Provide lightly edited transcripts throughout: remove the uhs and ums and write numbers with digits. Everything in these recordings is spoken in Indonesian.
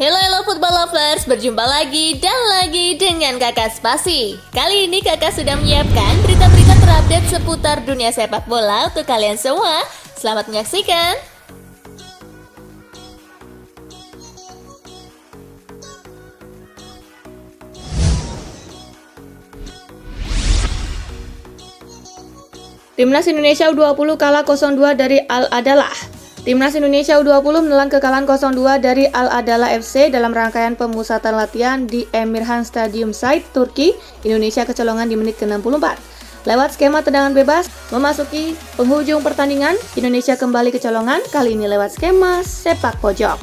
Hello football lovers, berjumpa lagi dan lagi dengan Kakak Spasi. Kali ini Kakak sudah menyiapkan berita-berita terupdate seputar dunia sepak bola untuk kalian semua. Selamat menyaksikan. Timnas Indonesia U20 kalah 0-2 dari Al-Adalah. Timnas Indonesia U20 menelan kekalahan 0-2 dari Al-Adalah FC dalam rangkaian pemusatan latihan di Emirhan Stadium Side, Turki. Indonesia kecolongan di menit ke-64. Lewat skema tendangan bebas, memasuki penghujung pertandingan, Indonesia kembali kecolongan, kali ini lewat skema sepak pojok.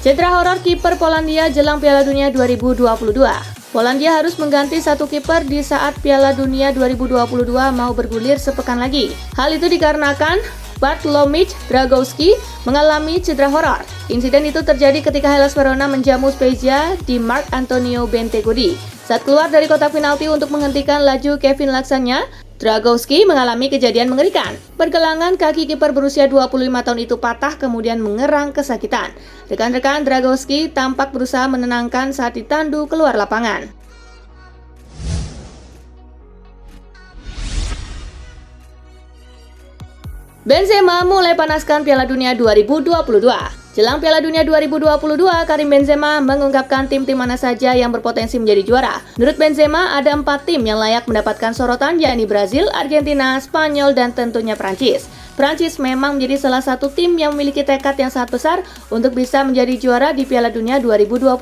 Cedera horor kiper Polandia jelang Piala Dunia 2022. Polandia harus mengganti satu kiper di saat Piala Dunia 2022 mau bergulir sepekan lagi. Hal itu dikarenakan Bartłomiej Dragowski mengalami cedera horor. Insiden itu terjadi ketika Hellas Verona menjamu Spezia di Marc Antonio Bentegodi. Saat keluar dari kotak penalti untuk menghentikan laju Kevin Laksanya, Dragowski mengalami kejadian mengerikan. Pergelangan kaki kiper berusia 25 tahun itu patah kemudian mengerang kesakitan. Rekan-rekan Dragowski tampak berusaha menenangkan saat ditandu keluar lapangan. Benzema mulai panaskan Piala Dunia 2022. Jelang Piala Dunia 2022, Karim Benzema mengungkapkan tim-tim mana saja yang berpotensi menjadi juara. Menurut Benzema, ada 4 tim yang layak mendapatkan sorotan, yakni Brazil, Argentina, Spanyol, dan tentunya Prancis. Prancis memang menjadi salah satu tim yang memiliki tekad yang sangat besar untuk bisa menjadi juara di Piala Dunia 2022.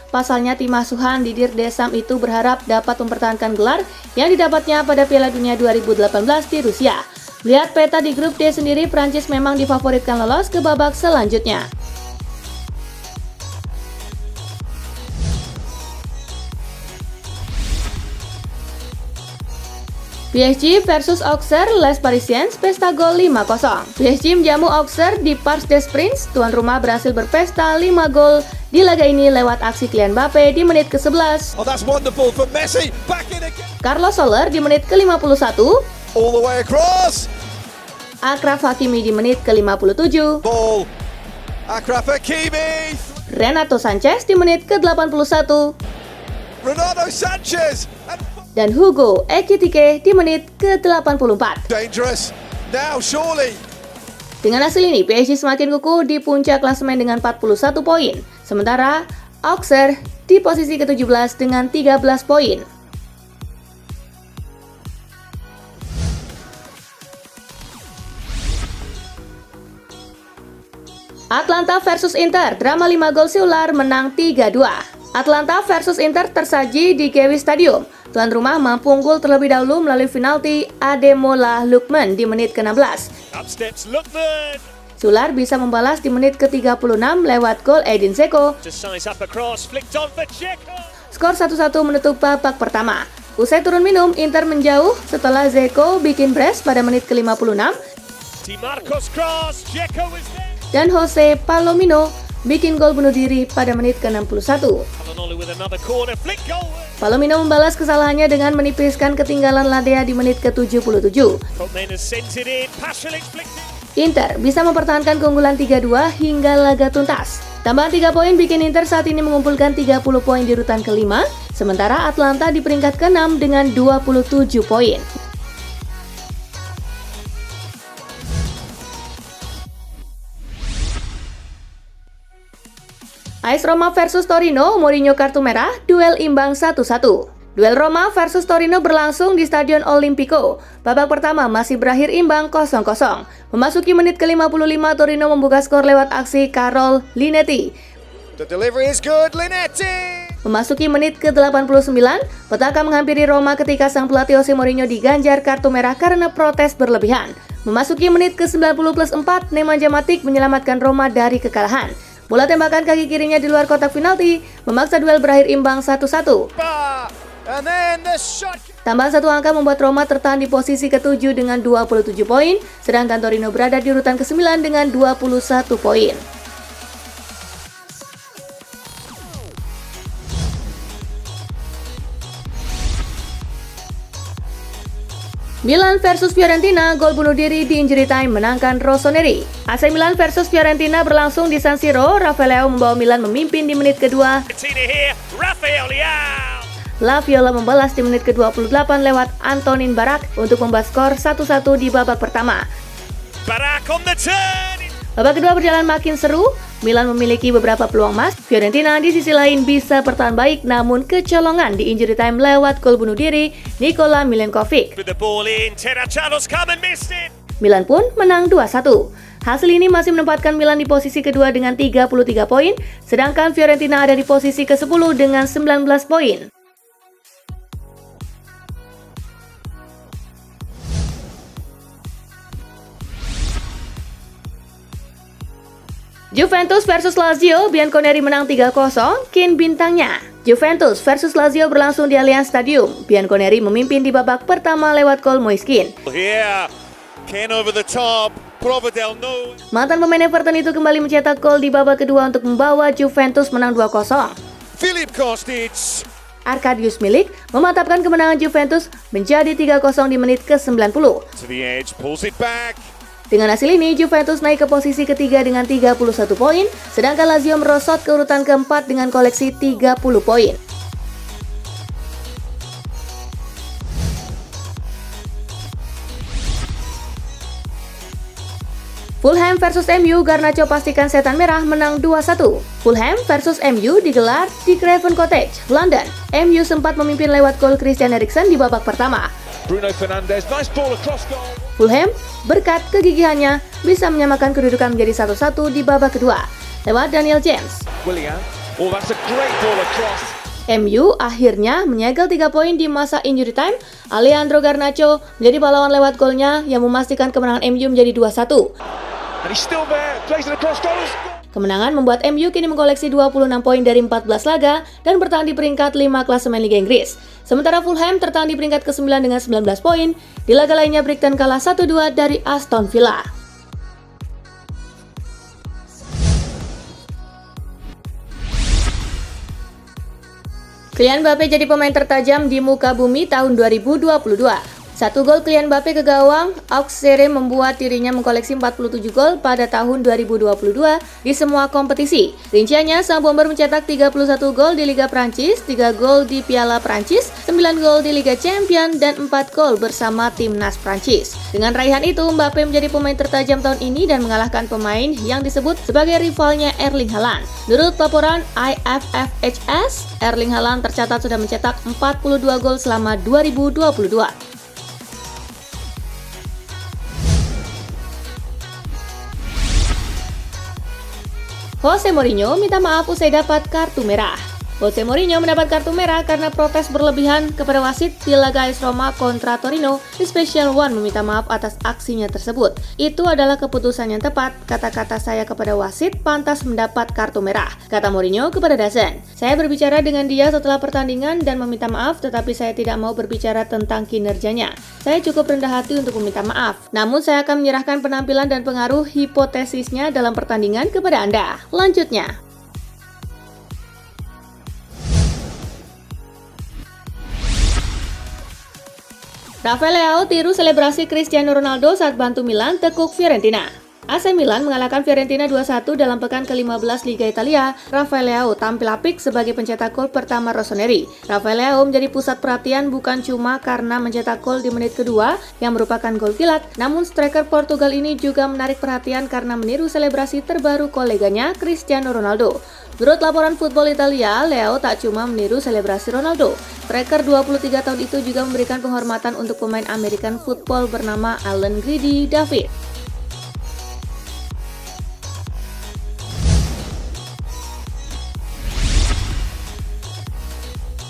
Pasalnya, tim asuhan Didier Deschamps itu berharap dapat mempertahankan gelar yang didapatnya pada Piala Dunia 2018 di Rusia. Lihat peta di grup D sendiri, Prancis memang difavoritkan lolos ke babak selanjutnya. PSG versus Auxerre, Les Parisiens, pesta gol 5-0. PSG menjamu Auxerre di Parc des Princes, tuan rumah berhasil berpesta 5 gol di laga ini lewat aksi Kylian Mbappe di menit ke-11. Oh, that's wonderful from Messi. Back in again. Carlos Soler di menit ke-51. All the way across. Achraf Hakimi di menit ke-57. Ball. Achraf Hakimi. Renato Sanchez di menit ke-81. Renato Sanchez. Dan Hugo Ekitike di menit ke-84. Dangerous. Now surely. Dengan hasil ini, PSG semakin kukuh di puncak klasemen dengan 41 poin. Sementara Auxerre di posisi ke-17 dengan 13 poin. Atlanta versus Inter, drama 5 gol si ular menang 3-2. Atlanta versus Inter tersaji di Gewi Stadium. Tuan rumah mampu unggul terlebih dahulu melalui penalti Ademola Lookman di menit ke-16. Ular bisa membalas di menit ke-36 lewat gol Edin Dzeko. Skor 1-1 menutup babak pertama. Usai turun minum, Inter menjauh setelah Dzeko bikin brace pada menit ke-56. Dan Jose Palomino bikin gol bunuh diri pada menit ke-61. Palomino membalas kesalahannya dengan menipiskan ketinggalan Ladea di menit ke-77. Inter bisa mempertahankan keunggulan 3-2 hingga laga tuntas. Tambahan 3 poin bikin Inter saat ini mengumpulkan 30 poin di urutan kelima, sementara Atlanta di peringkat ke-6 dengan 27 poin. AS Roma versus Torino, Mourinho kartu merah, duel imbang 1-1. Duel Roma versus Torino berlangsung di Stadion Olimpico. Babak pertama masih berakhir imbang 0-0. Memasuki menit ke-55, Torino membuka skor lewat aksi Karol Linetti. The delivery is good, Linetti. Memasuki menit ke-89, petaka menghampiri Roma ketika sang pelatih Jose Mourinho diganjar kartu merah karena protes berlebihan. Memasuki menit ke-90+4, Nemanja Matic menyelamatkan Roma dari kekalahan. Bola tembakan kaki kirinya di luar kotak penalti memaksa duel berakhir imbang 1-1. Tambahan 1 angka membuat Roma tertahan di posisi ke-7 dengan 27 poin, sedangkan Torino berada di urutan ke-9 dengan 21 poin. Milan versus Fiorentina, gol bunuh diri di injury time menangkan Rossoneri. AC Milan versus Fiorentina berlangsung di San Siro. Rafael Leao membawa Milan memimpin di menit kedua. La Viola membalas di menit ke-28 lewat Antonin Barak untuk membuat skor 1-1 di babak pertama. Babak kedua berjalan makin seru. Milan memiliki beberapa peluang emas. Fiorentina di sisi lain bisa bertahan baik, namun kecolongan di injury time lewat gol bunuh diri Nikola Milenkovic. Milan pun menang 2-1. Hasil ini masih menempatkan Milan di posisi kedua dengan 33 poin, sedangkan Fiorentina ada di posisi ke-10 dengan 19 poin. Juventus versus Lazio, Bianconeri menang 3-0, Kane bintangnya. Juventus versus Lazio berlangsung di Allianz Stadium. Bianconeri memimpin di babak pertama lewat gol Moise Kean. Mantan pemain Everton itu kembali mencetak gol di babak kedua untuk membawa Juventus menang 2-0. Arkadiusz Milik memantapkan kemenangan Juventus menjadi 3-0 di menit ke-90. Dengan hasil ini, Juventus naik ke posisi ketiga dengan 31 poin, sedangkan Lazio merosot ke urutan keempat dengan koleksi 30 poin. Fulham versus MU, Garnacho pastikan setan merah menang 2-1. Fulham versus MU digelar di Craven Cottage, London. MU sempat memimpin lewat gol Christian Eriksen di babak pertama. Bruno Fernandes, nice ball across goal. Fulham berkat kegigihannya bisa menyamakan kedudukan menjadi 1-1 di babak kedua lewat Daniel James. Willian, oh that's a great ball across. MU akhirnya menyegel 3 poin di masa injury time. Alejandro Garnacho menjadi pahlawan lewat golnya yang memastikan kemenangan MU menjadi 2-1. And he's still there, plays it across goal. Kemenangan membuat MU kini mengkoleksi 26 poin dari 14 laga dan bertahan di peringkat 5 klasemen Liga Inggris. Sementara Fulham tertahan di peringkat ke-9 dengan 19 poin. Di laga lainnya Brighton kalah 1-2 dari Aston Villa. Kylian Mbappe jadi pemain tertajam di muka bumi tahun 2022. 1 gol Kylian Mbappe ke gawang Auxerre membuat dirinya mengkoleksi 47 gol pada tahun 2022 di semua kompetisi. Rinciannya, sang bomber mencetak 31 gol di Liga Prancis, 3 gol di Piala Prancis, 9 gol di Liga Champions, dan 4 gol bersama timnas Prancis. Dengan raihan itu, Mbappe menjadi pemain tertajam tahun ini dan mengalahkan pemain yang disebut sebagai rivalnya Erling Haaland. Menurut laporan IFFHS, Erling Haaland tercatat sudah mencetak 42 gol selama 2022. Jose Mourinho minta maaf usai dapat kartu merah. Jose Mourinho mendapat kartu merah karena protes berlebihan kepada wasit di laga AS Roma kontra Torino. The Special One meminta maaf atas aksinya tersebut. Itu adalah keputusan yang tepat. Kata-kata saya kepada wasit pantas mendapat kartu merah, kata Mourinho kepada DAZN. Saya berbicara dengan dia setelah pertandingan dan meminta maaf, tetapi saya tidak mau berbicara tentang kinerjanya. Saya cukup rendah hati untuk meminta maaf. Namun saya akan menyerahkan penampilan dan pengaruh hipotesisnya dalam pertandingan kepada Anda. Lanjutnya. Rafael Leao tiru selebrasi Cristiano Ronaldo saat bantu Milan tekuk Fiorentina. AC Milan mengalahkan Fiorentina 2-1 dalam pekan ke-15 Liga Italia. Rafael Leao tampil apik sebagai pencetak gol pertama Rossoneri. Rafael Leao menjadi pusat perhatian bukan cuma karena mencetak gol di menit kedua yang merupakan gol kilat, namun striker Portugal ini juga menarik perhatian karena meniru selebrasi terbaru koleganya Cristiano Ronaldo. Menurut laporan Football Italia, Leao tak cuma meniru selebrasi Ronaldo. Striker 23 tahun itu juga memberikan penghormatan untuk pemain American football bernama Allen Greedy David.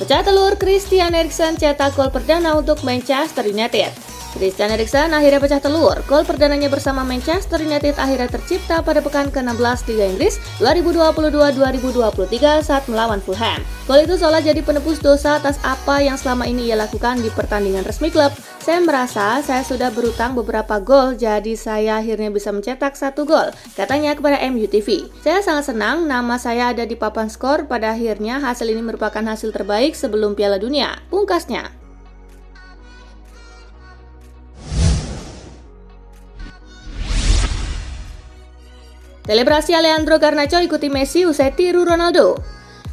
Pecah telur, Christian Eriksen cetak gol perdana untuk Manchester United. Christian Eriksen akhirnya pecah telur. Gol perdananya bersama Manchester United akhirnya tercipta pada pekan ke-16 Liga Inggris 2022-2023 saat melawan Fulham. Gol itu seolah jadi penebus dosa atas apa yang selama ini ia lakukan di pertandingan resmi klub. Saya merasa saya sudah berutang beberapa gol, jadi saya akhirnya bisa mencetak 1 gol, katanya kepada MUTV. Saya sangat senang nama saya ada di papan skor, pada akhirnya hasil ini merupakan hasil terbaik sebelum Piala Dunia, pungkasnya. Selebrasi Alejandro Garnacho ikuti Messi usai tiru Ronaldo.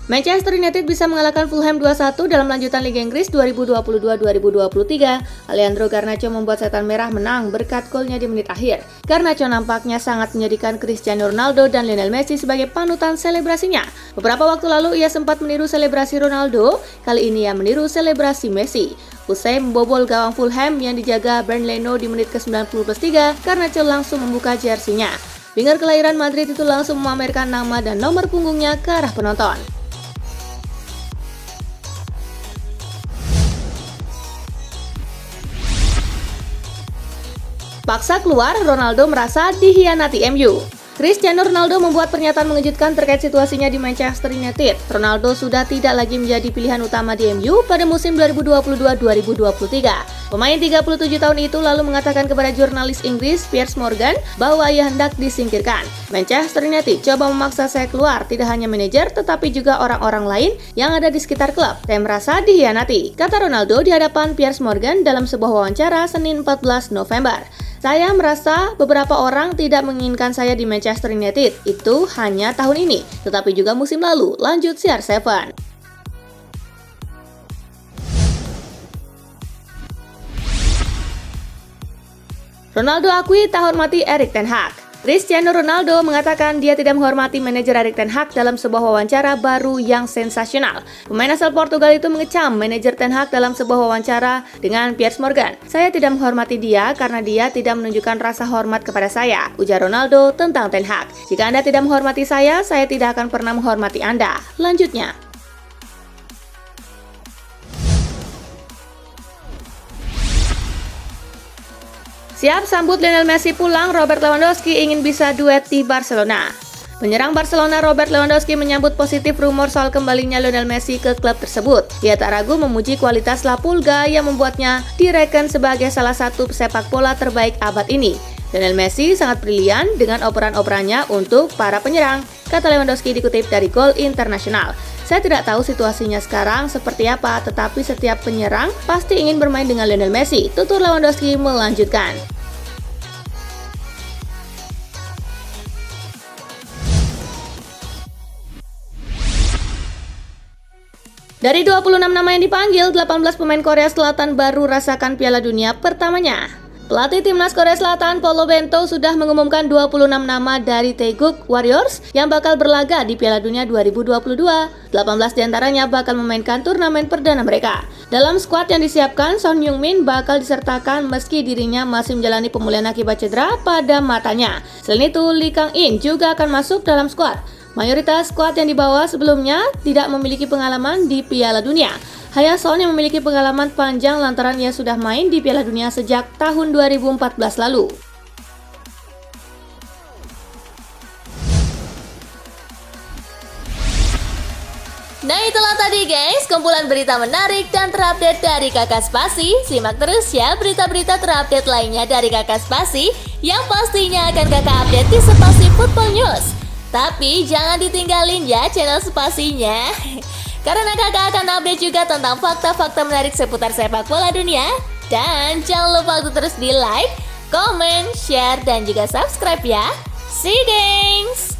Manchester United bisa mengalahkan Fulham 2-1 dalam lanjutan Liga Inggris 2022-2023. Alejandro Garnacho membuat setan merah menang berkat golnya di menit akhir. Garnacho nampaknya sangat menjadikan Cristiano Ronaldo dan Lionel Messi sebagai panutan selebrasinya. Beberapa waktu lalu ia sempat meniru selebrasi Ronaldo, kali ini ia meniru selebrasi Messi. Usai membobol gawang Fulham yang dijaga Bernd Leno di menit ke-90+3, Garnacho langsung membuka jersinya. Winger kelahiran Madrid itu langsung memamerkan nama dan nomor punggungnya ke arah penonton. Paksa keluar, Ronaldo merasa dihianati MU. Cristiano Ronaldo membuat pernyataan mengejutkan terkait situasinya di Manchester United. Ronaldo sudah tidak lagi menjadi pilihan utama di MU pada musim 2022-2023. Pemain 37 tahun itu lalu mengatakan kepada jurnalis Inggris Piers Morgan bahwa ia hendak disingkirkan. Manchester United coba memaksa saya keluar, tidak hanya manajer tetapi juga orang-orang lain yang ada di sekitar klub. Saya merasa dihianati, kata Ronaldo di hadapan Piers Morgan dalam sebuah wawancara Senin 14 November. Saya merasa beberapa orang tidak menginginkan saya di Manchester United, itu hanya tahun ini, tetapi juga musim lalu, lanjut CR7. Ronaldo akui tak hormati Erik ten Hag. Cristiano Ronaldo mengatakan dia tidak menghormati manajer Erik ten Hag dalam sebuah wawancara baru yang sensasional. Pemain asal Portugal itu mengecam manajer ten Hag dalam sebuah wawancara dengan Piers Morgan. Saya tidak menghormati dia karena dia tidak menunjukkan rasa hormat kepada saya, ujar Ronaldo tentang ten Hag. Jika Anda tidak menghormati saya tidak akan pernah menghormati Anda. Lanjutnya. Siap sambut Lionel Messi pulang, Robert Lewandowski ingin bisa duet di Barcelona. Penyerang Barcelona Robert Lewandowski menyambut positif rumor soal kembalinya Lionel Messi ke klub tersebut. Ia tak ragu memuji kualitas La Pulga yang membuatnya direken sebagai salah satu pesepak bola terbaik abad ini. Lionel Messi sangat brilian dengan operan-operannya untuk para penyerang, kata Lewandowski dikutip dari Gol Internasional. Saya tidak tahu situasinya sekarang seperti apa, tetapi setiap penyerang pasti ingin bermain dengan Lionel Messi, tutur Lewandowski melanjutkan. Dari 26 nama yang dipanggil, 18 pemain Korea Selatan baru rasakan Piala Dunia pertamanya. Pelatih timnas Korea Selatan Paulo Bento sudah mengumumkan 26 nama dari Taeguk Warriors yang bakal berlaga di Piala Dunia 2022. 18 diantaranya bakal memainkan turnamen perdana mereka. Dalam skuad yang disiapkan, Son Heung-min bakal disertakan meski dirinya masih menjalani pemulihan akibat cedera pada matanya. Selain itu, Lee Kang-in juga akan masuk dalam skuad. Mayoritas skuad yang dibawa sebelumnya tidak memiliki pengalaman di Piala Dunia. Hanya Son yang memiliki pengalaman panjang lantaran ia sudah main di Piala Dunia sejak tahun 2014 lalu. Nah itulah tadi guys, kumpulan berita menarik dan terupdate dari Kakak Spasi. Simak terus ya berita-berita terupdate lainnya dari Kakak Spasi yang pastinya akan Kakak update di Spasi Football News. Tapi jangan ditinggalin ya channel Spasinya, karena kakak akan update juga tentang fakta-fakta menarik seputar sepak bola dunia. Dan jangan lupa untuk terus di like, comment, share, dan juga subscribe ya. See you guys!